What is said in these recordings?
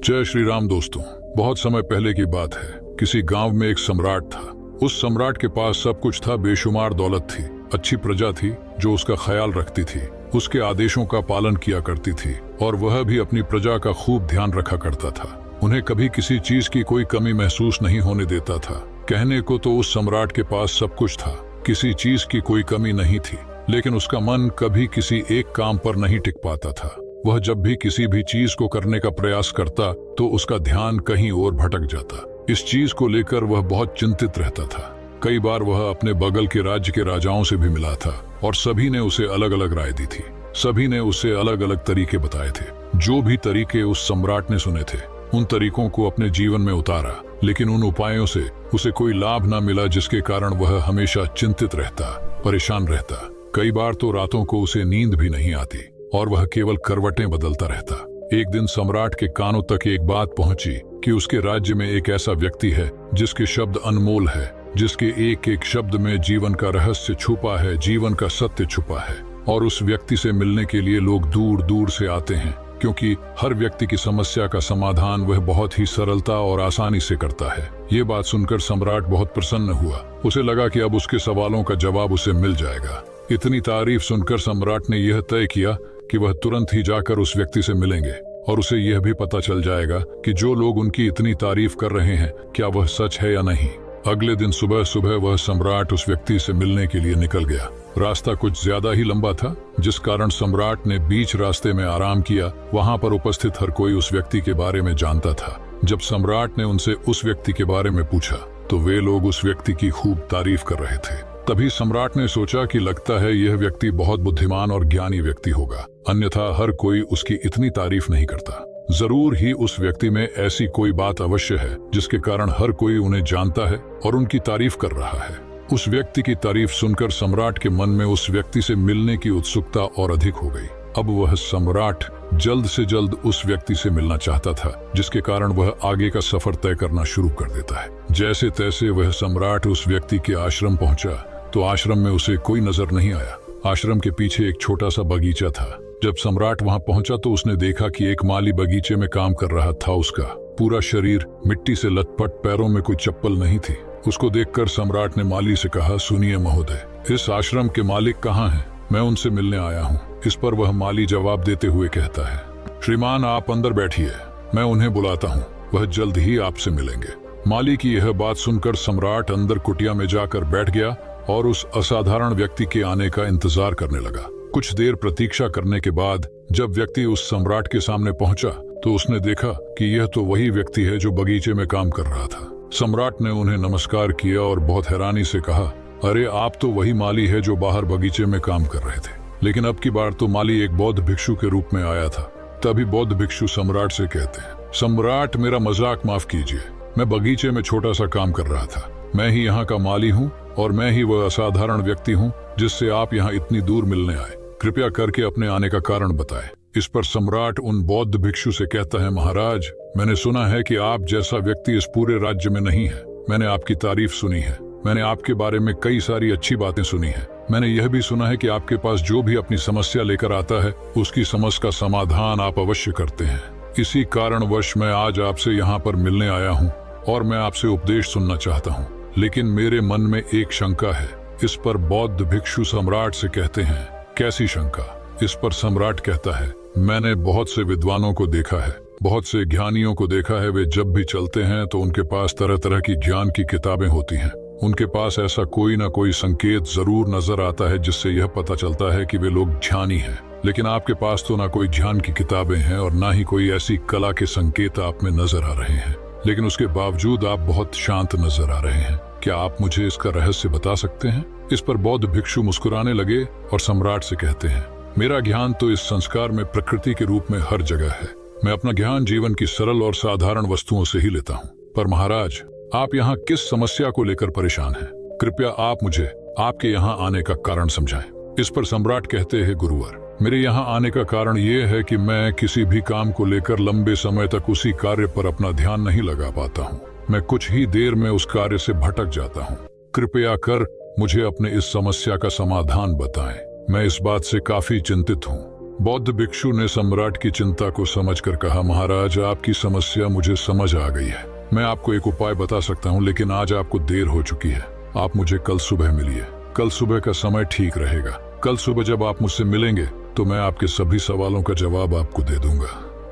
जय श्री राम दोस्तों। बहुत समय पहले की बात है। किसी गांव में एक सम्राट था। उस सम्राट के पास सब कुछ था, बेशुमार दौलत थी, अच्छी प्रजा थी जो उसका ख्याल रखती थी, उसके आदेशों का पालन किया करती थी और वह भी अपनी प्रजा का खूब ध्यान रखा करता था। उन्हें कभी किसी चीज की कोई कमी महसूस नहीं होने देता था। कहने को तो उस सम्राट के पास सब कुछ था, किसी चीज की कोई कमी नहीं थी, लेकिन उसका मन कभी किसी एक काम पर नहीं टिक पाता था। वह जब भी किसी भी चीज को करने का प्रयास करता तो उसका ध्यान कहीं और भटक जाता। इस चीज को लेकर वह बहुत चिंतित रहता था। कई बार वह अपने बगल के राज्य के राजाओं से भी मिला था और सभी ने उसे अलग अलग राय दी थी। सभी ने उसे अलग अलग तरीके बताए थे। जो भी तरीके उस सम्राट ने सुने थे उन तरीकों को अपने जीवन में उतारा, लेकिन उन उपायों से उसे कोई लाभ न मिला, जिसके कारण वह हमेशा चिंतित रहता, परेशान रहता। कई बार तो रातों को उसे नींद भी नहीं आती और वह केवल करवटें बदलता रहता। एक दिन सम्राट के कानों तक एक बात पहुंची कि उसके राज्य में एक ऐसा व्यक्ति है जिसके शब्द अनमोल है, जिसके एक एक शब्द में जीवन का रहस्य छुपा है, जीवन का सत्य छुपा है। और उस व्यक्ति से मिलने के लिए लोग दूर दूर से आते हैं, क्योंकि हर व्यक्ति की समस्या का समाधान वह बहुत ही सरलता और आसानी से करता है। ये बात सुनकर सम्राट बहुत प्रसन्न हुआ। उसे लगा कि अब उसके सवालों का जवाब उसे मिल जाएगा। इतनी तारीफ सुनकर सम्राट ने यह तय किया कि वह तुरंत ही जाकर उस व्यक्ति से मिलेंगे और उसे यह भी पता चल जाएगा कि जो लोग उनकी इतनी तारीफ कर रहे हैं क्या वह सच है या नहीं। अगले दिन सुबह सुबह वह सम्राट उस व्यक्ति से मिलने के लिए निकल गया। रास्ता कुछ ज्यादा ही लंबा था, जिस कारण सम्राट ने बीच रास्ते में आराम किया। वहां पर उपस्थित हर कोई उस व्यक्ति के बारे में जानता था। जब सम्राट ने उनसे उस व्यक्ति के बारे में पूछा तो वे लोग उस व्यक्ति की खूब तारीफ कर रहे थे। तभी सम्राट ने सोचा कि लगता है यह व्यक्ति बहुत बुद्धिमान और ज्ञानी व्यक्ति होगा, अन्यथा हर कोई उसकी इतनी तारीफ नहीं करता। जरूर ही उस व्यक्ति में ऐसी कोई बात अवश्य है जिसके कारण हर कोई उन्हें जानता है और उनकी तारीफ कर रहा है। उस व्यक्ति की तारीफ सुनकर सम्राट के मन में उस व्यक्ति से मिलने की उत्सुकता और अधिक हो गई। अब वह सम्राट जल्द से जल्द उस व्यक्ति से मिलना चाहता था, जिसके कारण वह आगे का सफर तय करना शुरू कर देता है। जैसे तैसे वह सम्राट उस व्यक्ति के आश्रम पहुंचा तो आश्रम में उसे कोई नजर नहीं आया। आश्रम के पीछे एक छोटा सा बगीचा था। जब सम्राट वहां पहुंचा तो उसने देखा कि एक माली बगीचे में काम कर रहा था। उसका पूरा शरीर मिट्टी से लथपथ, पैरों में कोई चप्पल नहीं थी। उसको देखकर सम्राट ने माली से कहा, सुनिए महोदय, इस आश्रम के मालिक कहाँ हैं? मैं उनसे मिलने आया हूँ। इस पर वह माली जवाब देते हुए कहता है, श्रीमान आप अंदर बैठिए, मैं उन्हें बुलाता हूँ, वह जल्द ही आपसे मिलेंगे। माली की यह बात सुनकर सम्राट अंदर कुटिया में जाकर बैठ गया और उस असाधारण व्यक्ति के आने का इंतजार करने लगा। कुछ देर प्रतीक्षा करने के बाद जब व्यक्ति उस सम्राट के सामने पहुंचा तो उसने देखा कि यह तो वही व्यक्ति है जो बगीचे में काम कर रहा था। सम्राट ने उन्हें नमस्कार किया और बहुत हैरानी से कहा, अरे आप तो वही माली है जो बाहर बगीचे में काम कर रहे थे, लेकिन अब की बार तो माली एक बौद्ध भिक्षु के रूप में आया था। तभी बौद्ध भिक्षु सम्राट से कहते हैं, सम्राट मेरा मजाक माफ कीजिए, मैं बगीचे में छोटा सा काम कर रहा था। मैं ही यहाँ का माली हूँ और मैं ही वह असाधारण व्यक्ति हूँ जिससे आप यहाँ इतनी दूर मिलने आए। कृपया करके अपने आने का कारण बताएं। इस पर सम्राट उन बौद्ध भिक्षु से कहता है, महाराज मैंने सुना है कि आप जैसा व्यक्ति इस पूरे राज्य में नहीं है। मैंने आपकी तारीफ सुनी है, मैंने आपके बारे में कई सारी अच्छी बातें सुनी है। मैंने यह भी सुना है कि आपके पास जो भी अपनी समस्या लेकर आता है उसकी समस्या का समाधान आप अवश्य करते हैं। इसी कारणवश मैं आज आपसे यहाँ पर मिलने आया हूँ और मैं आपसे उपदेश सुनना चाहता हूँ, लेकिन मेरे मन में एक शंका है। इस पर बौद्ध भिक्षु सम्राट से कहते हैं, कैसी शंका? इस पर सम्राट कहता है, मैंने बहुत से विद्वानों को देखा है, बहुत से ज्ञानियों को देखा है। वे जब भी चलते हैं तो उनके पास तरह तरह की ज्ञान की किताबें होती हैं। उनके पास ऐसा कोई ना कोई संकेत जरूर नजर आता है जिससे यह पता चलता है कि वे लोग ज्ञानी हैं। लेकिन आपके पास तो ना कोई ज्ञान की किताबें हैं और ना ही कोई ऐसी कला के संकेत आप में नजर आ रहे हैं, लेकिन उसके बावजूद आप बहुत शांत नजर आ रहे हैं। क्या आप मुझे इसका रहस्य बता सकते हैं? इस पर बौद्ध भिक्षु मुस्कुराने लगे और सम्राट से कहते हैं, मेरा ज्ञान तो इस संस्कार में प्रकृति के रूप में हर जगह है। मैं अपना ज्ञान जीवन की सरल और साधारण वस्तुओं से ही लेता हूँ। पर महाराज आप यहाँ किस समस्या को लेकर परेशान हैं? कृपया आप मुझे आपके यहाँ आने का कारण समझाएं। इस पर सम्राट कहते हैं, गुरुवर मेरे यहाँ आने का कारण ये है कि मैं किसी भी काम को लेकर लंबे समय तक उसी कार्य पर अपना ध्यान नहीं लगा पाता हूँ। मैं कुछ ही देर में उस कार्य से भटक जाता हूँ। कृपया कर मुझे अपने इस समस्या का समाधान बताएं। मैं इस बात से काफी चिंतित हूँ। बौद्ध भिक्षु ने सम्राट की चिंता को समझकर कहा, महाराज, आपकी समस्या मुझे समझ आ गई है। मैं आपको एक उपाय बता सकता हूँ, लेकिन आज आपको देर हो चुकी है। आप मुझे कल सुबह मिलिए। कल सुबह का समय ठीक रहेगा। कल सुबह जब आप मुझसे मिलेंगे तो मैं आपके सभी सवालों का जवाब आपको दे दूंगा।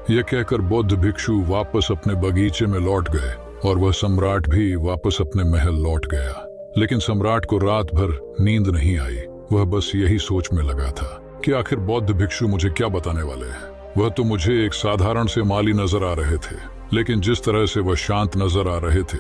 यह कहकर बौद्ध भिक्षु वापस अपने बगीचे में लौट गए और वह सम्राट भी वापस अपने महल लौट गया। लेकिन सम्राट को रात भर नींद नहीं आई। वह बस यही सोच में लगा था कि आखिर बौद्ध भिक्षु मुझे क्या बताने वाले हैं। वह तो मुझे एक साधारण से माली नजर आ रहे थे, लेकिन जिस तरह से वह शांत नजर आ रहे थे,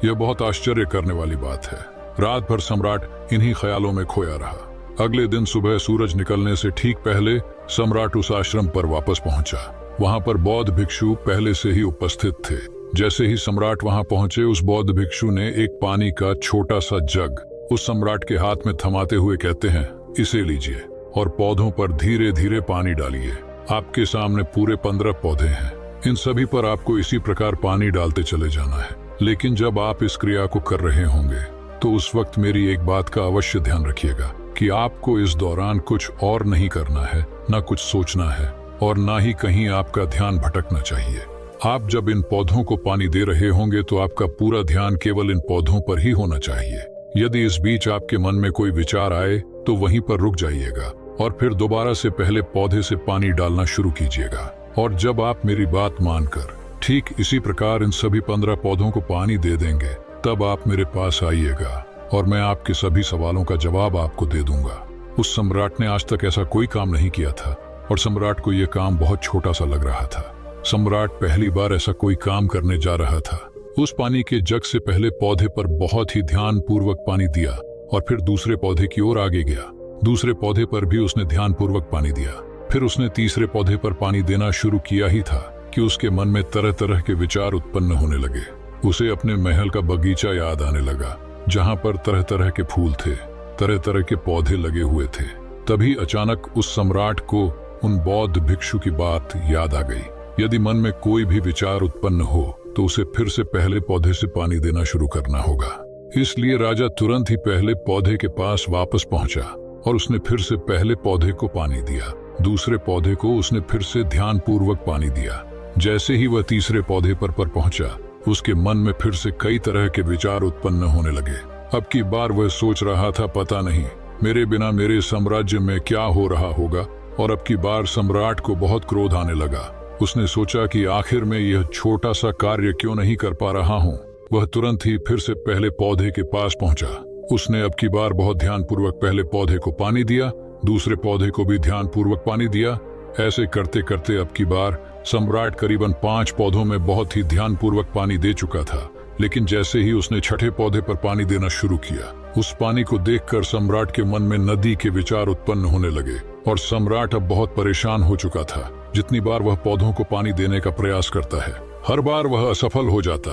यह बहुत आश्चर्य करने वाली बात है। रात भर सम्राट इन्हीं ख्यालों में खोया रहा। अगले दिन सुबह सूरज निकलने से ठीक पहले सम्राट उस आश्रम पर वापस पहुंचा। वहां पर बौद्ध भिक्षु पहले से ही उपस्थित थे। जैसे ही सम्राट वहां पहुंचे, उस बौद्ध भिक्षु ने एक पानी का छोटा सा जग उस सम्राट के हाथ में थमाते हुए कहते हैं, इसे लीजिए और पौधों पर धीरे धीरे पानी डालिए। आपके सामने पूरे 15 पौधे हैं। इन सभी पर आपको इसी प्रकार पानी डालते चले जाना है। लेकिन जब आप इस क्रिया को कर रहे होंगे तो उस वक्त मेरी एक बात का अवश्य ध्यान रखिएगा कि आपको इस दौरान कुछ और नहीं करना है, न कुछ सोचना है और ना ही कहीं आपका ध्यान भटकना चाहिए। आप जब इन पौधों को पानी दे रहे होंगे तो आपका पूरा ध्यान केवल इन पौधों पर ही होना चाहिए। यदि इस बीच आपके मन में कोई विचार आए तो वहीं पर रुक जाइएगा और फिर दोबारा से पहले पौधे से पानी डालना शुरू कीजिएगा। और जब आप मेरी बात मानकर ठीक इसी प्रकार इन सभी 15 पौधों को पानी दे देंगे, तब आप मेरे पास आइएगा और मैं आपके सभी सवालों का जवाब आपको दे दूंगा। उस सम्राट ने आज तक ऐसा कोई काम नहीं किया था और सम्राट को यह काम बहुत छोटा सा लग रहा था। सम्राट पहली बार ऐसा कोई काम करने जा रहा था। उस पानी के जग से पहले पौधे पर बहुत ही ध्यान पूर्वक पानी दिया और फिर दूसरे पौधे की ओर आगे गया। दूसरे पौधे पर भी उसने ध्यान पूर्वक पानी दिया। फिर उसने तीसरे पौधे पर पानी देना शुरू किया ही था कि उसके मन में तरह तरह के विचार उत्पन्न होने लगे। उसे अपने महल का बगीचा याद आने लगा, जहां पर तरह तरह के फूल थे, तरह तरह के पौधे लगे हुए थे। तभी अचानक उस सम्राट को उन बौद्ध भिक्षु की बात याद आ गई। यदि मन में कोई भी विचार उत्पन्न हो तो उसे फिर से पहले पौधे से पानी देना शुरू करना होगा। इसलिए राजा तुरंत ही पहले पौधे के पास वापस पहुंचा और उसने फिर से पहले पौधे को पानी दिया। दूसरे पौधे को उसने फिर से ध्यान पूर्वक पानी दिया। जैसे ही वह तीसरे पौधे पर पहुंचा, उसके मन में फिर से कई तरह के विचार उत्पन्न होने लगे। अब की बार वह सोच रहा था, पता नहीं मेरे बिना मेरे साम्राज्य में क्या हो रहा होगा। और अब की बार सम्राट को बहुत क्रोध आने लगा। उसने सोचा कि आखिर में यह छोटा सा कार्य क्यों नहीं कर पा रहा हूँ। वह तुरंत ही फिर से पहले पौधे के पास पहुंचा। उसने अब की बार बहुत ध्यानपूर्वक पहले पौधे को पानी दिया, दूसरे पौधे को भी ध्यानपूर्वक पानी दिया। ऐसे करते करते अब की बार सम्राट करीबन 5 पौधों में बहुत ही ध्यानपूर्वक पानी दे चुका था। लेकिन जैसे ही उसने छठे पौधे पर पानी देना शुरू किया, उस पानी को देखकर सम्राट के मन में नदी के विचार उत्पन्न होने लगे और सम्राट अब बहुत परेशान हो चुका था। जितनी बार वह पौधों को पानी देने का प्रयास करता है, हर बार वह असफल हो जाता।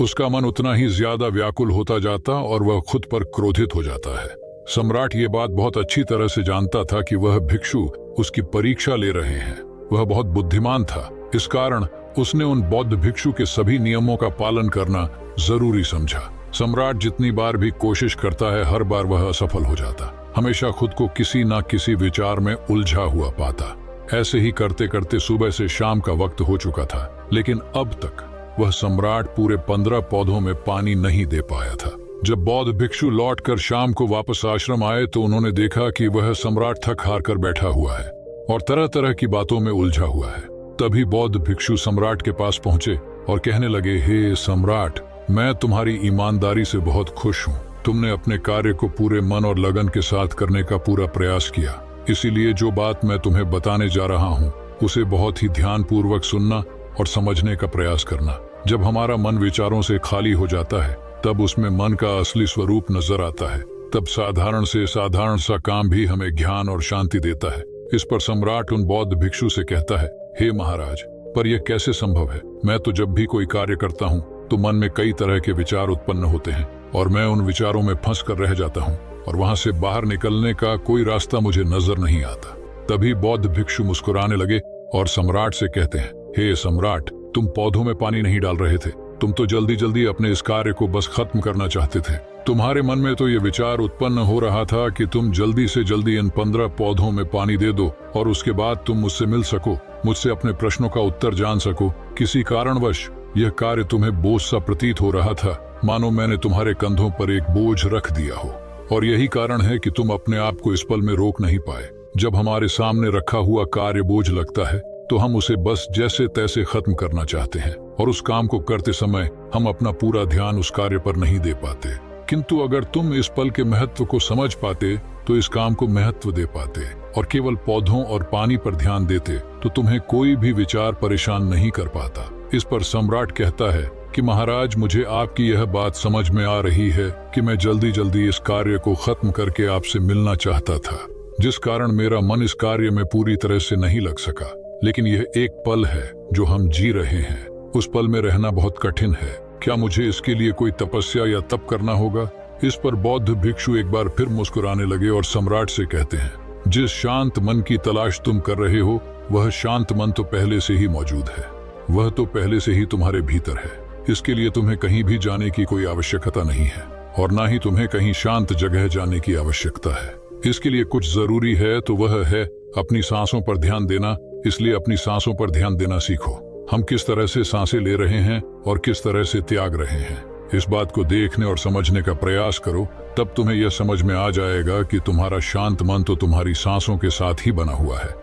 उसका मन उतना ही ज्यादा व्याकुल होता जाता और वह खुद पर क्रोधित हो जाता है। सम्राट ये बात बहुत अच्छी तरह से जानता था कि वह भिक्षु उसकी परीक्षा ले रहे हैं। वह बहुत बुद्धिमान था, इस कारण उसने उन बौद्ध भिक्षु के सभी नियमों का पालन करना जरूरी समझा। सम्राट जितनी बार भी कोशिश करता है, हर बार वह असफल हो जाता। हमेशा खुद को किसी न किसी विचार में उलझा हुआ पाता। ऐसे ही करते करते सुबह से शाम का वक्त हो चुका था, लेकिन अब तक वह सम्राट पूरे 15 पौधों में पानी नहीं दे पाया था। जब बौद्ध भिक्षु लौटकर शाम को वापस आश्रम आए तो उन्होंने देखा कि वह सम्राट थक हार कर बैठा हुआ है और तरह तरह की बातों में उलझा हुआ है। तभी बौद्ध भिक्षु सम्राट के पास पहुंचे और कहने लगे, हे सम्राट, मैं तुम्हारी ईमानदारी से बहुत खुश हूँ। तुमने अपने कार्य को पूरे मन और लगन के साथ करने का पूरा प्रयास किया। इसीलिए जो बात मैं तुम्हें बताने जा रहा हूँ उसे बहुत ही ध्यानपूर्वक सुनना और समझने का प्रयास करना। जब हमारा मन विचारों से खाली हो जाता है, तब उसमें मन का असली स्वरूप नजर आता है। तब साधारण से साधारण सा काम भी हमें ज्ञान और शांति देता है। इस पर सम्राट उन बौद्ध भिक्षु से कहता है, हे महाराज, पर यह कैसे संभव है? मैं तो जब भी कोई कार्य करता हूँ तो मन में कई तरह के विचार उत्पन्न होते हैं और मैं उन विचारों में फंस कर रह जाता हूँ और वहां से बाहर निकलने का कोई रास्ता मुझे नजर नहीं आता। तभी बौद्ध भिक्षु मुस्कुराने लगे और सम्राट से कहते हैं, हे सम्राट, तुम पौधों में पानी नहीं डाल रहे थे, तुम तो जल्दी जल्दी अपने इस कार्य को बस खत्म करना चाहते थे। तुम्हारे मन में तो ये विचार उत्पन्न हो रहा था कि तुम जल्दी से जल्दी इन 15 पौधों में पानी दे दो और उसके बाद तुम मुझसे मिल सको, मुझसे अपने प्रश्नों का उत्तर जान सको। किसी कारणवश यह कार्य तुम्हें बोझ सा प्रतीत हो रहा था, मानो मैंने तुम्हारे कंधों पर एक बोझ रख दिया हो। और यही कारण है कि तुम अपने आप को इस पल में रोक नहीं पाए। जब हमारे सामने रखा हुआ कार्य बोझ लगता है तो हम उसे बस जैसे तैसे खत्म करना चाहते हैं और उस काम को करते समय हम अपना पूरा ध्यान उस कार्य पर नहीं दे पाते। किंतु अगर तुम इस पल के महत्व को समझ पाते तो इस काम को महत्व दे पाते और केवल पौधों और पानी पर ध्यान देते तो तुम्हें कोई भी विचार परेशान नहीं कर पाता। इस पर सम्राट कहता है कि महाराज, मुझे आपकी यह बात समझ में आ रही है कि मैं जल्दी जल्दी इस कार्य को खत्म करके आपसे मिलना चाहता था, जिस कारण मेरा मन इस कार्य में पूरी तरह से नहीं लग सका। लेकिन यह एक पल है जो हम जी रहे हैं, उस पल में रहना बहुत कठिन है। क्या मुझे इसके लिए कोई तपस्या या तप करना होगा? इस पर बौद्ध भिक्षु एक बार फिर मुस्कुराने लगे और सम्राट से कहते हैं, जिस शांत मन की तलाश तुम कर रहे हो वह शांत मन तो पहले से ही मौजूद है, वह तो पहले से ही तुम्हारे भीतर है। इसके लिए तुम्हें कहीं भी जाने की कोई आवश्यकता नहीं है और ना ही तुम्हें कहीं शांत जगह जाने की आवश्यकता है। इसके लिए कुछ जरूरी है तो वह है अपनी सांसों पर ध्यान देना। इसलिए अपनी सांसों पर ध्यान देना सीखो। हम किस तरह से सांसें ले रहे हैं और किस तरह से त्याग रहे हैं, इस बात को देखने और समझने का प्रयास करो। तब तुम्हें यह समझ में आ जाएगा कि तुम्हारा शांत मन तो तुम्हारी सांसों के साथ ही बना हुआ है।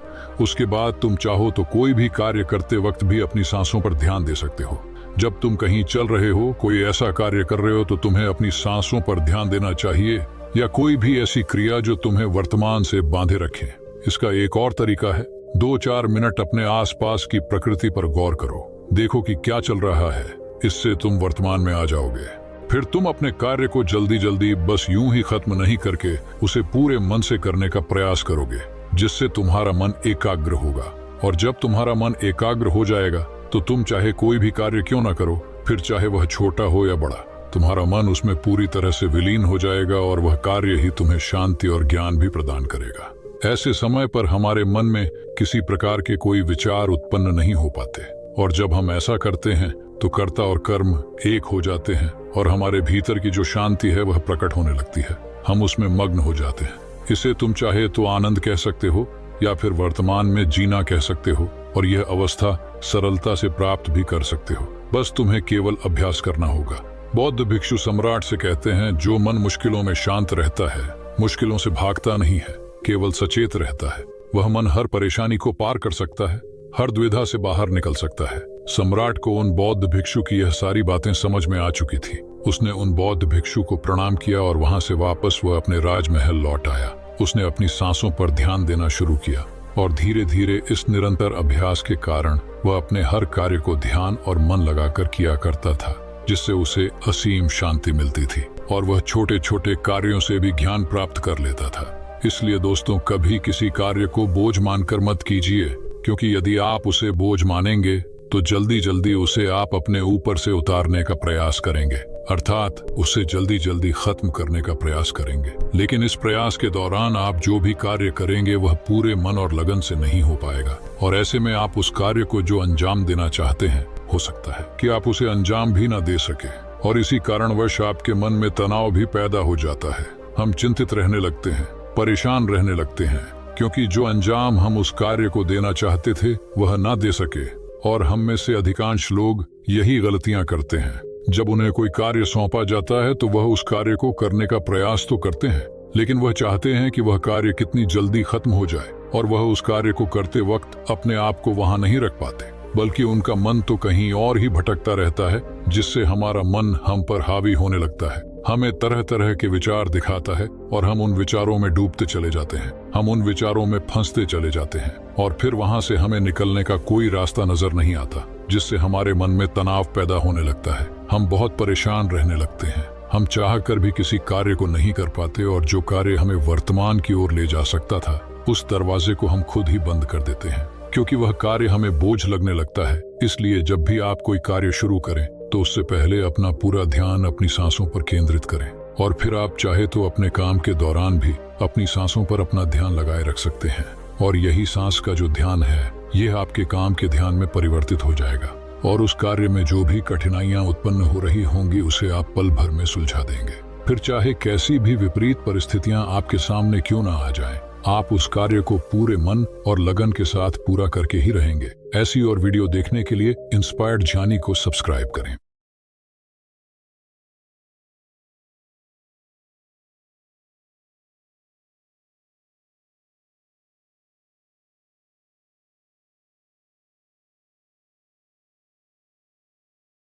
उसके बाद तुम चाहो तो कोई भी कार्य करते वक्त भी अपनी सांसों पर ध्यान दे सकते हो। जब तुम कहीं चल रहे हो, कोई ऐसा कार्य कर रहे हो, तो तुम्हें अपनी सांसों पर ध्यान देना चाहिए, या कोई भी ऐसी क्रिया जो तुम्हें वर्तमान से बांधे रखे। इसका एक और तरीका है, 2-4 मिनट अपने आसपास की प्रकृति पर गौर करो, देखो कि क्या चल रहा है। इससे तुम वर्तमान में आ जाओगे। फिर तुम अपने कार्य को जल्दी जल्दी बस यूं ही खत्म नहीं करके उसे पूरे मन से करने का प्रयास करोगे, जिससे तुम्हारा मन एकाग्र होगा। और जब तुम्हारा मन एकाग्र हो जाएगा तो तुम चाहे कोई भी कार्य क्यों ना करो, फिर चाहे वह छोटा हो या बड़ा, तुम्हारा मन उसमें पूरी तरह से विलीन हो जाएगा और वह कार्य ही तुम्हें शांति और ज्ञान भी प्रदान करेगा। ऐसे समय पर हमारे मन में किसी प्रकार के कोई विचार उत्पन्न नहीं हो पाते, और जब हम ऐसा करते हैं तो कर्ता और कर्म एक हो जाते हैं और हमारे भीतर की जो शांति है वह प्रकट होने लगती है। हम उसमें मग्न हो जाते हैं। इसे तुम चाहे तो आनंद कह सकते हो या फिर वर्तमान में जीना कह सकते हो, और यह अवस्था सरलता से प्राप्त भी कर सकते हो। बस तुम्हें केवल अभ्यास करना होगा। बौद्ध भिक्षु सम्राट से कहते हैं, जो मन मुश्किलों में शांत रहता है, मुश्किलों से भागता नहीं है, केवल सचेत रहता है, वह मन हर परेशानी को पार कर सकता है, हर दुविधा से बाहर निकल सकता है। सम्राट को उन बौद्ध भिक्षु की यह सारी बातें समझ में आ चुकी थी। उसने उन बौद्ध भिक्षु को प्रणाम किया और वहां से वापस वह अपने राजमहल लौट आया। उसने अपनी सांसों पर ध्यान देना शुरू किया और धीरे धीरे इस निरंतर अभ्यास के कारण वह अपने हर कार्य को ध्यान और मन लगाकर किया करता था, जिससे उसे असीम शांति मिलती थी और वह छोटे छोटे कार्यों से भी ज्ञान प्राप्त कर लेता था। इसलिए दोस्तों, कभी किसी कार्य को बोझ मानकर मत कीजिए, क्योंकि यदि आप उसे बोझ मानेंगे तो जल्दी जल्दी उसे आप अपने ऊपर से उतारने का प्रयास करेंगे, अर्थात उसे जल्दी जल्दी खत्म करने का प्रयास करेंगे। लेकिन इस प्रयास के दौरान आप जो भी कार्य करेंगे वह पूरे मन और लगन से नहीं हो पाएगा, और ऐसे में आप उस कार्य को जो अंजाम देना चाहते हैं, हो सकता है कि आप उसे अंजाम भी ना दे सके, और इसी कारणवश आपके मन में तनाव भी पैदा हो जाता है। हम चिंतित रहने लगते हैं, परेशान रहने लगते हैं, क्योंकि जो अंजाम हम उस कार्य को देना चाहते थे वह ना दे सके। और हम में से अधिकांश लोग यही गलतियां करते हैं। जब उन्हें कोई कार्य सौंपा जाता है तो वह उस कार्य को करने का प्रयास तो करते हैं, लेकिन वह चाहते हैं कि वह कार्य कितनी जल्दी खत्म हो जाए, और वह उस कार्य को करते वक्त अपने आप को वहां नहीं रख पाते, बल्कि उनका मन तो कहीं और ही भटकता रहता है, जिससे हमारा मन हम पर हावी होने लगता है, हमें तरह तरह के विचार दिखाता है और हम उन विचारों में डूबते चले जाते हैं, हम उन विचारों में फंसते चले जाते हैं, और फिर वहां से हमें निकलने का कोई रास्ता नजर नहीं आता, जिससे हमारे मन में तनाव पैदा होने लगता है। हम बहुत परेशान रहने लगते हैं। हम चाह कर भी किसी कार्य को नहीं कर पाते, और जो कार्य हमें वर्तमान की ओर ले जा सकता था, उस दरवाजे को हम खुद ही बंद कर देते हैं, क्योंकि वह कार्य हमें बोझ लगने लगता है। इसलिए जब भी आप कोई कार्य शुरू करें तो उससे पहले अपना पूरा ध्यान अपनी सांसों पर केंद्रित करें, और फिर आप चाहे तो अपने काम के दौरान भी अपनी सांसों पर अपना ध्यान लगाए रख सकते हैं, और यही सांस का जो ध्यान है, यह आपके काम के ध्यान में परिवर्तित हो जाएगा। और उस कार्य में जो भी कठिनाइयां उत्पन्न हो रही होंगी उसे आप पल भर में सुलझा देंगे। फिर चाहे कैसी भी विपरीत परिस्थितियां आपके सामने क्यों ना आ जाएं, आप उस कार्य को पूरे मन और लगन के साथ पूरा करके ही रहेंगे। ऐसी और वीडियो देखने के लिए इंस्पायर्ड जानी को सब्सक्राइब करें।